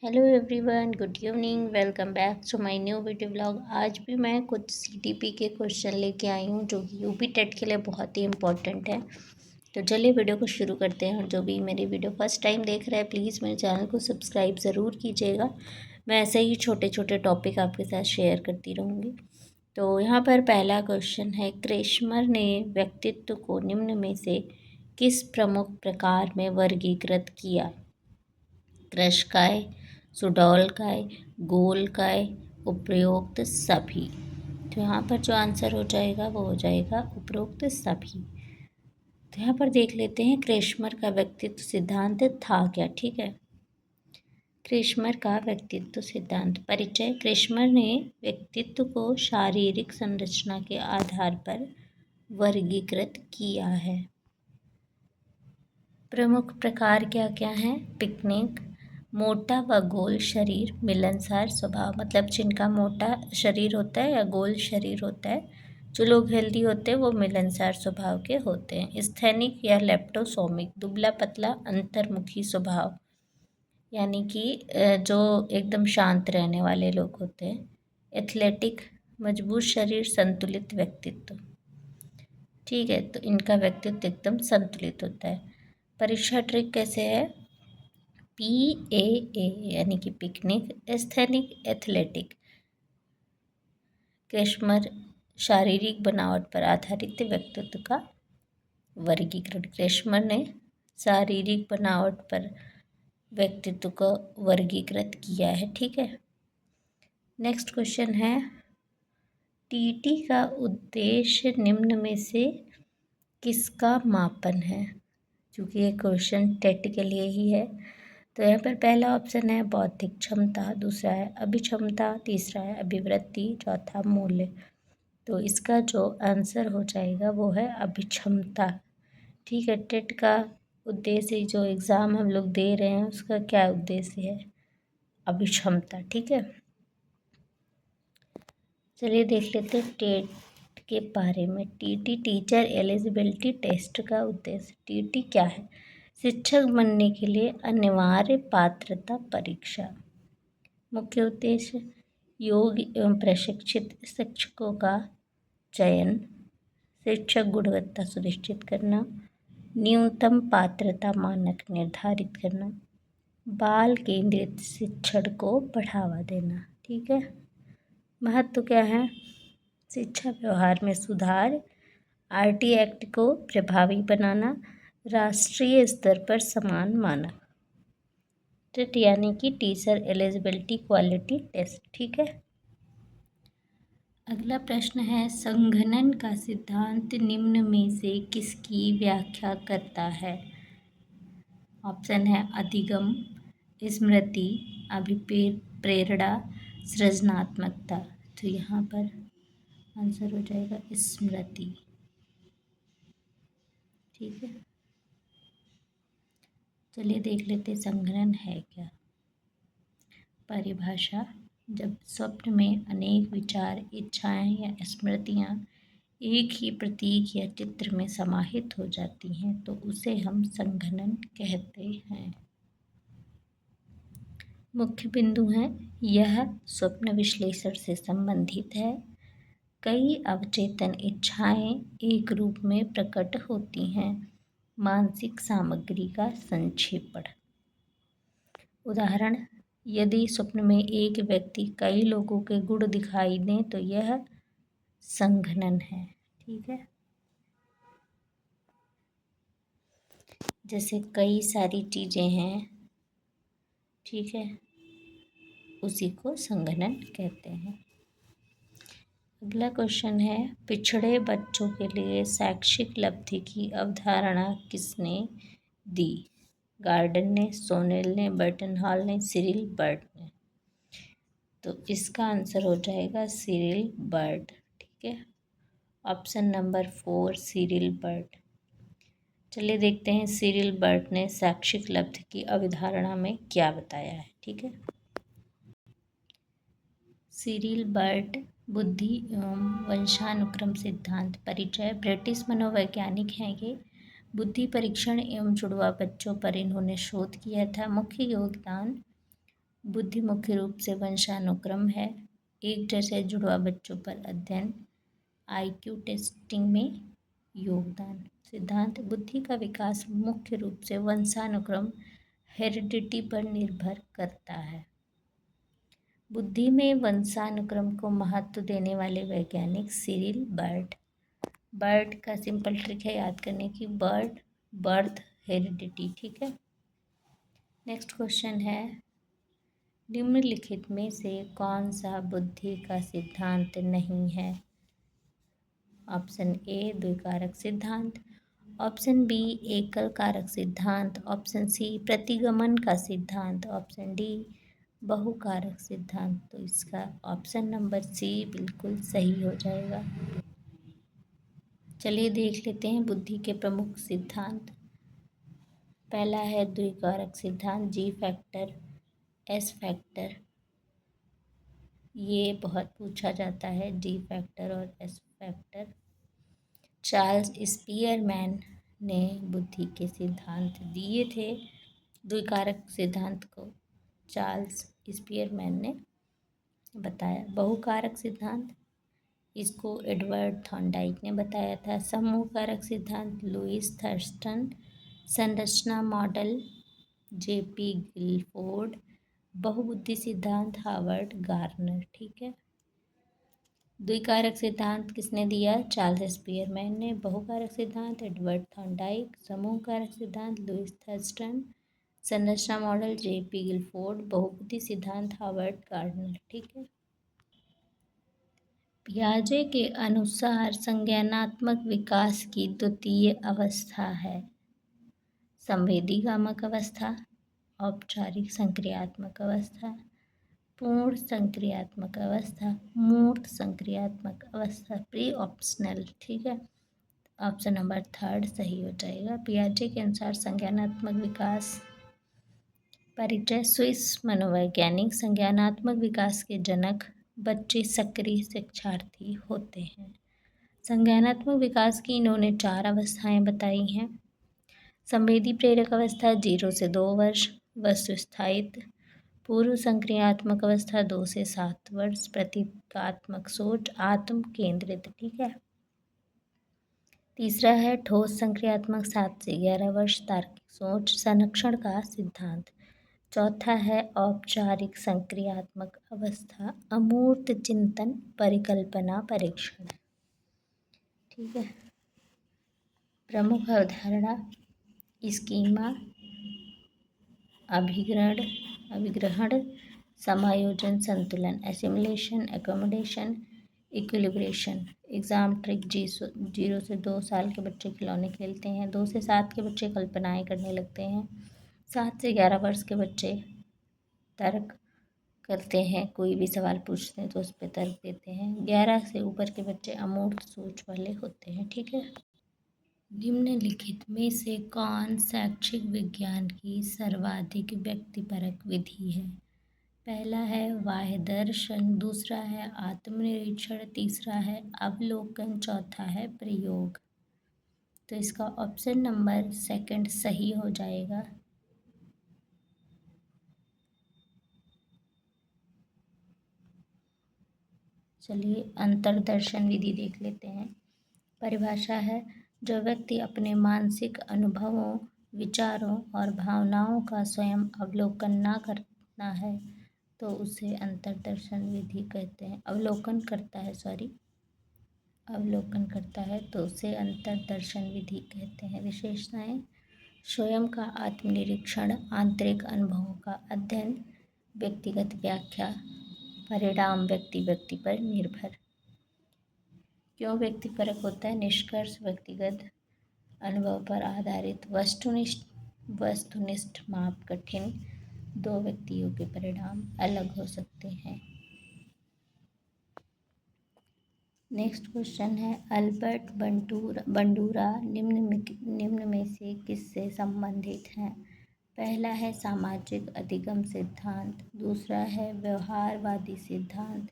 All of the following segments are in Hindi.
Hello everyone, good evening. Welcome back to my new video blog. आज भी मैं कुछ सीटीपी के क्वेश्चन लेके आई हूँ जो कि यूपी टेट के लिए बहुत ही इम्पोर्टेंट है। तो चलिए वीडियो को शुरू करते हैं। और जो भी मेरी वीडियो फर्स्ट टाइम देख रहे हैं, प्लीज़ मेरे चैनल को सब्सक्राइब ज़रूर कीजिएगा। मैं ऐसे ही छोटे छोटे टॉपिक आपके साथ शेयर करती रहूँगी। तो यहाँ पर पहला क्वेश्चन है, क्रेशमर ने व्यक्तित्व को निम्न में से किस प्रमुख प्रकार में वर्गीकृत किया? कृशकाय, सुडौलकाय, गोलकाय, उपरोक्त सभी। तो यहाँ पर जो आंसर हो जाएगा वो हो जाएगा उपरोक्त सभी। तो यहाँ पर देख लेते हैं क्रेशमर का व्यक्तित्व सिद्धांत था क्या। ठीक है, क्रेशमर का व्यक्तित्व सिद्धांत। परिचय। क्रेशमर ने व्यक्तित्व को शारीरिक संरचना के आधार पर वर्गीकृत किया है। प्रमुख प्रकार क्या क्या हैं? पिकनिक, मोटा व गोल शरीर, मिलनसार स्वभाव, मतलब जिनका मोटा शरीर होता है या गोल शरीर होता है, जो लोग हेल्दी होते हैं वो मिलनसार स्वभाव के होते हैं। स्थैनिक या लेप्टोसोमिक, दुबला पतला अंतर्मुखी स्वभाव, यानी कि जो एकदम शांत रहने वाले लोग होते हैं। एथलेटिक, मजबूत शरीर, संतुलित व्यक्तित्व। ठीक है, तो इनका व्यक्तित्व एकदम संतुलित होता है। परीक्षा ट्रिक कैसे है? PAA यानी कि पिकनिक, एस्थेनिक, एथलेटिक। क्रेशमर शारीरिक बनावट पर आधारित व्यक्तित्व का वर्गीकरण। क्रेशमर ने शारीरिक बनावट पर व्यक्तित्व को वर्गीकृत किया है। ठीक है, नेक्स्ट क्वेश्चन है, TT का उद्देश्य निम्न में से किसका मापन है? क्योंकि ये क्वेश्चन टेट के लिए ही है। तो यहाँ पर पहला ऑप्शन है बौद्धिक क्षमता, दूसरा है अभिक्षमता, तीसरा है अभिवृत्ति, चौथा मूल्य। तो इसका जो आंसर हो जाएगा वो है अभिक्षमता। ठीक है, टेट का उद्देश्य, जो एग्ज़ाम हम लोग दे रहे हैं उसका क्या उद्देश्य है? अभिक्षमता। ठीक है, चलिए देख लेते हैं टेट के बारे में। TT टीचर एलिजिबिलिटी टेस्ट का उद्देश्य। TT क्या है? शिक्षक बनने के लिए अनिवार्य पात्रता परीक्षा। मुख्य उद्देश्य योग्य एवं प्रशिक्षित शिक्षकों का चयन, शिक्षक गुणवत्ता सुनिश्चित करना, न्यूनतम पात्रता मानक निर्धारित करना, बाल केंद्रित शिक्षण को बढ़ावा देना। ठीक है, महत्व क्या है? शिक्षा व्यवहार में सुधार, RT एक्ट को प्रभावी बनाना, राष्ट्रीय स्तर पर समान मानक। टेट यानी कि टीचर एलिजिबिलिटी क्वालिटी टेस्ट। ठीक है, अगला प्रश्न है, संघनन का सिद्धांत निम्न में से किसकी व्याख्या करता है? ऑप्शन है अधिगम, स्मृति, अभिप्रेरणा, सृजनात्मकता। तो यहाँ पर आंसर हो जाएगा स्मृति। ठीक है, चलिए देख लेते संघनन है क्या। परिभाषा, जब स्वप्न में अनेक विचार, इच्छाएं या स्मृतियां एक ही प्रतीक या चित्र में समाहित हो जाती हैं तो उसे हम संघनन कहते हैं। मुख्य बिंदु हैं, यह स्वप्न विश्लेषण से संबंधित है। कई अवचेतन इच्छाएं एक रूप में प्रकट होती हैं। मानसिक सामग्री का संक्षेपण। उदाहरण, यदि स्वप्न में एक व्यक्ति कई लोगों के गुण दिखाई दें तो यह संघनन है। ठीक है, जैसे कई सारी चीज़ें हैं, ठीक है, उसी को संघनन कहते हैं। अगला क्वेश्चन है, पिछड़े बच्चों के लिए शैक्षिक लब्धि की अवधारणा किसने दी? गार्डन ने, सोनेल ने, बर्टन हॉल ने, सिरिल बर्ड ने। तो इसका आंसर हो जाएगा सिरिल बर्ड। ठीक है, ऑप्शन नंबर 4 सिरिल बर्ड। चलिए देखते हैं सिरिल बर्ड ने शैक्षिक लब्धि की अवधारणा में क्या बताया है। ठीक है, सिरिल बर्ड बुद्धि एवं वंशानुक्रम सिद्धांत। परिचय, ब्रिटिश मनोवैज्ञानिक हैं ये। बुद्धि परीक्षण एवं जुड़वा बच्चों पर इन्होंने शोध किया था। मुख्य योगदान, बुद्धि मुख्य रूप से वंशानुक्रम है। एक जैसे जुड़वा बच्चों पर अध्ययन। आईक्यू टेस्टिंग में योगदान। सिद्धांत बुद्धि का विकास मुख्य रूप से वंशानुक्रम हेरिडिटी पर निर्भर करता है। बुद्धि में वंशानुक्रम को महत्व देने वाले वैज्ञानिक सिरिल बर्ड। बर्ड का सिंपल ट्रिक है याद करने की, बर्ड बर्थ हेरिडिटी, ठीक है। नेक्स्ट क्वेश्चन है, निम्नलिखित में से कौन सा बुद्धि का सिद्धांत नहीं है? ऑप्शन ए द्विकारक सिद्धांत, ऑप्शन बी एकल कारक सिद्धांत, ऑप्शन सी प्रतिगमन का सिद्धांत, ऑप्शन डी बहुकारक सिद्धांत। तो इसका ऑप्शन नंबर सी बिल्कुल सही हो जाएगा। चलिए देख लेते हैं बुद्धि के प्रमुख सिद्धांत। पहला है द्विकारक सिद्धांत, जी फैक्टर, एस फैक्टर। ये बहुत पूछा जाता है, डी फैक्टर और एस फैक्टर। चार्ल्स स्पीयरमैन ने बुद्धि के सिद्धांत दिए थे। द्विकारक सिद्धांत को चार्ल्स स्पीयरमैन ने बताया। बहुकारक सिद्धांत, इसको एडवर्ड थॉर्नडाइक ने बताया था। समूह कारक सिद्धांत लुईस थर्स्टन। संरचना मॉडल जेपी गिलफोर्ड। बहुबुद्धि सिद्धांत हार्वर्ड गार्नर, ठीक है। द्विकारक सिद्धांत किसने दिया? चार्ल्स स्पीयरमैन ने। बहुकारक सिद्धांत एडवर्ड थॉर्नडाइक। समूह कारक सिद्धांत लुईस थर्स्टन। संरचना मॉडल जेपी गिलफोर्ड। बहुबुद्धि सिद्धांत हार्वर्ड गार्नर, ठीक है। पियाजे के अनुसार संज्ञानात्मक विकास की द्वितीय अवस्था है संवेदीगामक अवस्था, औपचारिक संक्रियात्मक अवस्था, पूर्ण संक्रियात्मक अवस्था, मूर्त संक्रियात्मक अवस्था, प्री ऑप्शनल, ठीक है। ऑप्शन नंबर थर्ड सही हो जाएगा। पियाजे के अनुसार संज्ञानात्मक विकास। परिचय, स्विस मनोवैज्ञानिक। संज्ञानात्मक विकास के जनक बच्चे सक्रिय शिक्षार्थी होते हैं। संज्ञानात्मक विकास की इन्होंने 4 अवस्थाएं बताई हैं। संवेदी प्रेरक अवस्था 0 से 2 वर्ष, वस्तु स्थायित्व, पूर्व संक्रियात्मक अवस्था 2 से 7 वर्ष, प्रतीकात्मक सोच, आत्म केंद्रित, ठीक है। तीसरा है ठोस संक्रियात्मक 7 से 11 वर्ष, तार्किक सोच, संरक्षण का सिद्धांत। चौथा है औपचारिक संक्रियात्मक अवस्था, अमूर्त चिंतन, परिकल्पना, परीक्षण, ठीक है। प्रमुख अवधारणा स्कीमा, अभिग्रहण, समायोजन, संतुलन, assimilation, accommodation, equilibration. Exam trick, 0 से 2 साल के बच्चे खिलौने खेलते हैं। 2 से 7 के बच्चे कल्पनाएं करने लगते हैं। 7 से 11 वर्ष के बच्चे तर्क करते हैं, कोई भी सवाल पूछते हैं तो उस पर तर्क देते हैं। 11 से ऊपर के बच्चे अमूर्त सोच वाले होते हैं, ठीक है। निम्नलिखित में से कौन शैक्षिक विज्ञान की सर्वाधिक व्यक्तिपरक विधि है? पहला है बाह्य दर्शन, दूसरा है आत्मनिरीक्षण, तीसरा है अवलोकन, चौथा है प्रयोग। तो इसका ऑप्शन नंबर सेकंड सही हो जाएगा। चलिए अंतर्दर्शन विधि देख लेते हैं। परिभाषा है, जो व्यक्ति अपने मानसिक अनुभवों, विचारों और भावनाओं का स्वयं अवलोकन ना करना है तो उसे अंतर्दर्शन विधि कहते हैं। अवलोकन करता है तो उसे अंतर्दर्शन विधि कहते हैं। विशेषताएं, स्वयं का आत्मनिरीक्षण, आंतरिक अनुभवों का अध्ययन, व्यक्तिगत व्याख्या, परिणाम व्यक्ति पर निर्भर। क्यों व्यक्तिपरक होता है? निष्कर्ष व्यक्तिगत अनुभव पर आधारित, वस्तुनिष्ठ माप कठिन, 2 व्यक्तियों के परिणाम अलग हो सकते हैं। नेक्स्ट क्वेश्चन है, अल्बर्ट बंडूरा निम्न में से किससे संबंधित हैं? पहला है सामाजिक अधिगम सिद्धांत, दूसरा है व्यवहारवादी सिद्धांत,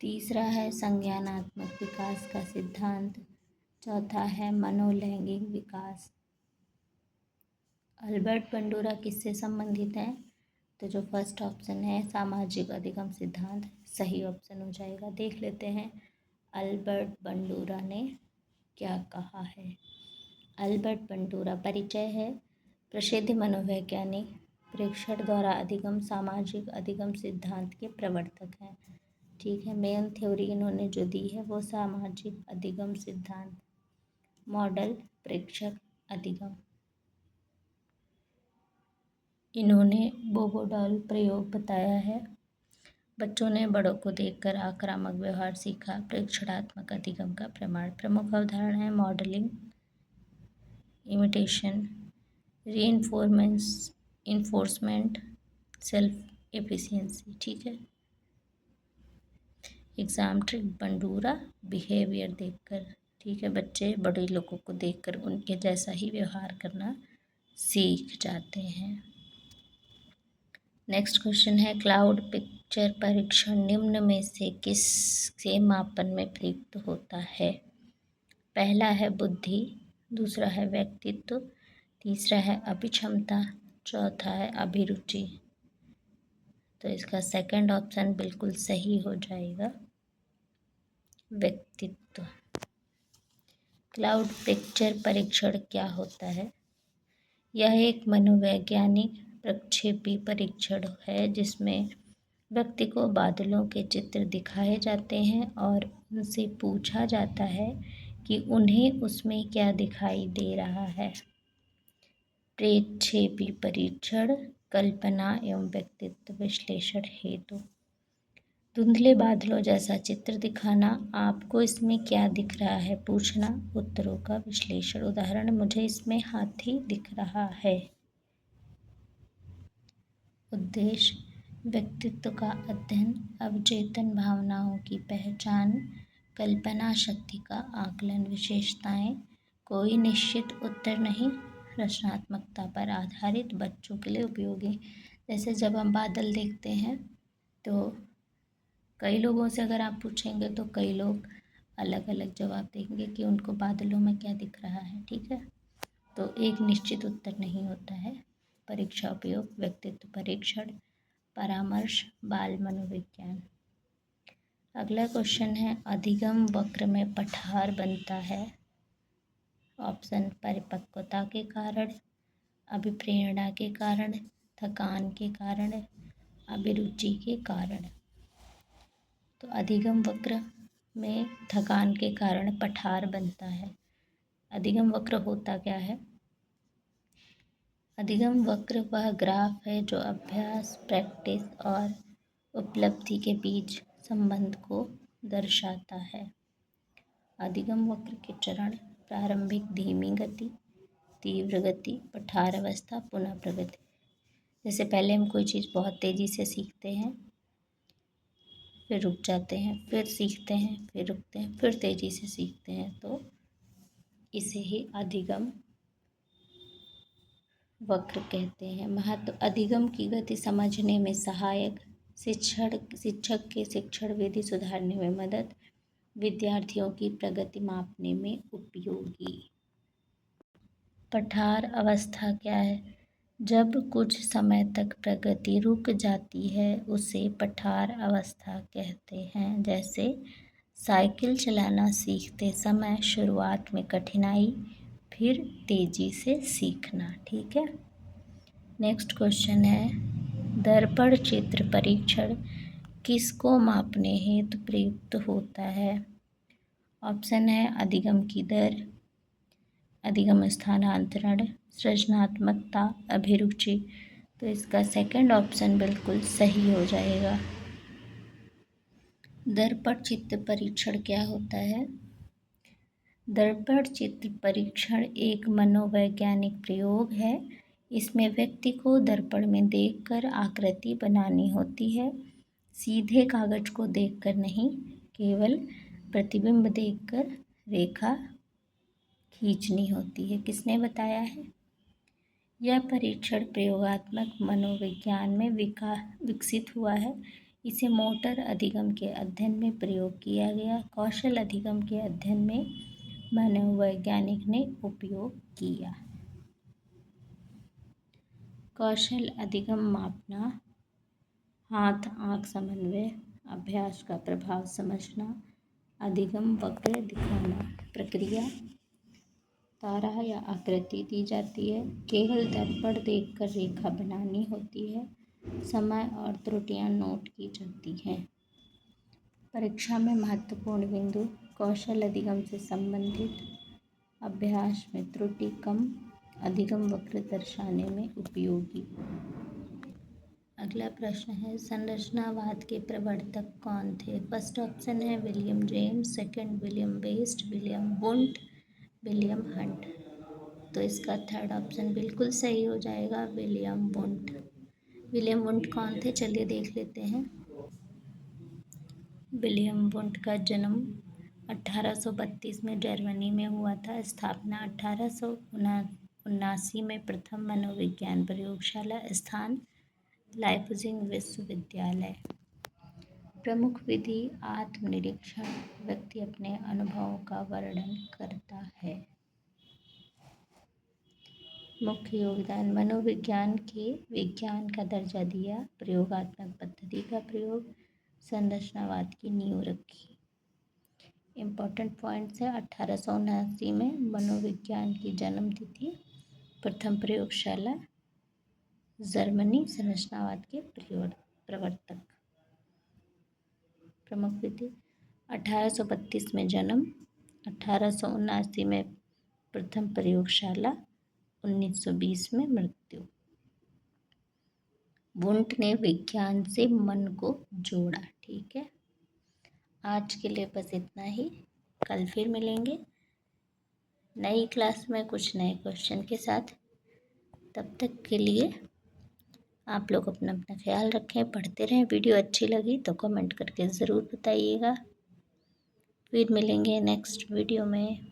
तीसरा है संज्ञानात्मक विकास का सिद्धांत, चौथा है मनोलैंगिक विकास। अल्बर्ट बंडूरा किससे संबंधित हैं? तो जो फर्स्ट ऑप्शन है सामाजिक अधिगम सिद्धांत सही ऑप्शन हो जाएगा। देख लेते हैं अल्बर्ट बंडूरा ने क्या कहा है। अल्बर्ट बंडूरा परिचय है प्रसिद्ध मनोवैज्ञानिक, प्रेक्षण द्वारा अधिगम सामाजिक अधिगम सिद्धांत के प्रवर्तक हैं। ठीक है, मेन थ्योरी इन्होंने जो दी है वो सामाजिक अधिगम सिद्धांत, मॉडल प्रेक्षक अधिगम। इन्होंने बोबोडाल प्रयोग बताया है। बच्चों ने बड़ों को देखकर आक्रामक व्यवहार सीखा, प्रेक्षणात्मक अधिगम का प्रमाण। प्रमुख अवधारणा है modelling, imitation, reinforcement, enforcement, self efficiency. ठीक है, एग्जाम ट्रिक बंडूरा बिहेवियर देखकर। ठीक है, बच्चे बड़े लोगों को देखकर उनके जैसा ही व्यवहार करना सीख जाते हैं। नेक्स्ट क्वेश्चन है क्लाउड पिक्चर परीक्षण निम्न में से किसके मापन में प्रयुक्त होता है। पहला है बुद्धि, दूसरा है व्यक्तित्व, तीसरा है अभिक्षमता, चौथा है अभिरुचि। तो इसका सेकंड ऑप्शन बिल्कुल सही हो जाएगा, व्यक्तित्व। क्लाउड पिक्चर परीक्षण क्या होता है। यह एक मनोवैज्ञानिक प्रक्षेपी परीक्षण है जिसमें व्यक्ति को बादलों के चित्र दिखाए जाते हैं और उनसे पूछा जाता है कि उन्हें उसमें क्या दिखाई दे रहा है। प्रक्षेपी परीक्षण कल्पना एवं व्यक्तित्व विश्लेषण हेतु। धुंधले बादलों जैसा चित्र दिखाना, आपको इसमें क्या दिख रहा है पूछना, उत्तरों का विश्लेषण। उदाहरण, मुझे इसमें हाथी दिख रहा है। उद्देश्य, व्यक्तित्व का अध्ययन, अवचेतन भावनाओं की पहचान, कल्पना शक्ति का आकलन। विशेषताएं, कोई निश्चित उत्तर नहीं, रचनात्मकता पर आधारित, बच्चों के लिए उपयोगी। जैसे जब हम बादल देखते हैं तो कई लोगों से अगर आप पूछेंगे तो कई लोग अलग अलग जवाब देंगे कि उनको बादलों में क्या दिख रहा है। ठीक है, तो एक निश्चित उत्तर नहीं होता है। परीक्षा उपयोग, व्यक्तित्व परीक्षण, परामर्श, बाल मनोविज्ञान। अगला क्वेश्चन है अधिगम वक्र में पठार बनता है। ऑप्शन, परिपक्वता के कारण, अभिप्रेरणा के कारण, थकान के कारण, अभिरुचि के कारण। तो अधिगम वक्र में थकान के कारण पठार बनता है। अधिगम वक्र होता क्या है। अधिगम वक्र वह ग्राफ है जो अभ्यास, प्रैक्टिस और उपलब्धि के बीच संबंध को दर्शाता है। अधिगम वक्र के चरण, प्रारंभिक धीमी गति, तीव्र गति, पठार अवस्था, पुनः प्रगति। जैसे पहले हम कोई चीज़ बहुत तेज़ी से सीखते हैं, फिर रुक जाते हैं, फिर सीखते हैं, फिर रुकते हैं, फिर तेज़ी से सीखते हैं, तो इसे ही अधिगम वक्र कहते हैं। महत्व, अधिगम की गति समझने में सहायक, शिक्षक के शिक्षण विधि सुधारने में मदद, विद्यार्थियों की प्रगति मापने में उपयोगी। पठार अवस्था क्या है। जब कुछ समय तक प्रगति रुक जाती है उसे पठार अवस्था कहते हैं। जैसे साइकिल चलाना सीखते समय शुरुआत में कठिनाई, फिर तेजी से सीखना। ठीक है, नेक्स्ट क्वेश्चन है दर्पण चित्र परीक्षण किसको मापने हेतु प्रयुक्त होता है। ऑप्शन है अधिगम की दर, अधिगम स्थानांतरण, सृजनात्मकता, अभिरुचि। तो इसका सेकंड ऑप्शन बिल्कुल सही हो जाएगा। दर्पण चित्र परीक्षण क्या होता है। दर्पण चित्र परीक्षण एक मनोवैज्ञानिक प्रयोग है। इसमें व्यक्ति को दर्पण में देखकर आकृति बनानी होती है। सीधे कागज को देखकर नहीं, केवल प्रतिबिंब देखकर रेखा खींचनी होती है। किसने बताया है। यह परीक्षण प्रयोगात्मक मनोविज्ञान में विकसित हुआ है। इसे मोटर अधिगम के अध्ययन में प्रयोग किया गया। कौशल अधिगम के अध्ययन में मनोवैज्ञानिक ने उपयोग किया। कौशल अधिगम मापना, हाथ आँख समन्वय, अभ्यास का प्रभाव समझना, अधिगम वक्र दिखाना। प्रक्रिया, तारा या आकृति दी जाती है, केवल दर्पण देखकर रेखा बनानी होती है, समय और त्रुटियां नोट की जाती हैं। परीक्षा में महत्वपूर्ण बिंदु, कौशल अधिगम से संबंधित, अभ्यास में त्रुटि कम, अधिगम वक्र दर्शाने में उपयोगी। अगला प्रश्न है, संरचनावाद के प्रवर्तक कौन थे? फर्स्ट ऑप्शन है William James, second William West, William Wundt, William Hunt. तो इसका थर्ड ऑप्शन बिल्कुल सही हो जाएगा, विलियम वुंट। विलियम वुंट कौन थे, चलिए देख लेते हैं। विलियम वुंट का जन्म 1832 में जर्मनी में हुआ था। स्थापना 1879 में। प्रथम मनोविज्ञान प्रयोगशाला, स्थान लाइप्जिग विश्वविद्यालय। प्रमुख विधि, आत्मनिरीक्षण, व्यक्ति अपने अनुभवों का वर्णन करता है। मुख्य योगदान, मनोविज्ञान के विज्ञान का दर्जा दिया, प्रयोगात्मक पद्धति का प्रयोग, संरचनावाद की नींव रखी। इम्पोर्टेंट पॉइंट्स है, 1879 में मनोविज्ञान की जन्म तिथि, प्रथम प्रयोगशाला जर्मनी, संरचनावाद के प्रवर्तक। प्रमुख विधि, 1832 में जन्म, 1879 में प्रथम प्रयोगशाला, 1920 में मृत्यु। वुंट ने विज्ञान से मन को जोड़ा। ठीक है, आज के लिए बस इतना ही। कल फिर मिलेंगे नई क्लास में कुछ नए क्वेश्चन के साथ। तब तक के लिए आप लोग अपना ख्याल रखें, पढ़ते रहें। वीडियो अच्छी लगी तो कमेंट करके ज़रूर बताइएगा। फिर मिलेंगे नेक्स्ट वीडियो में।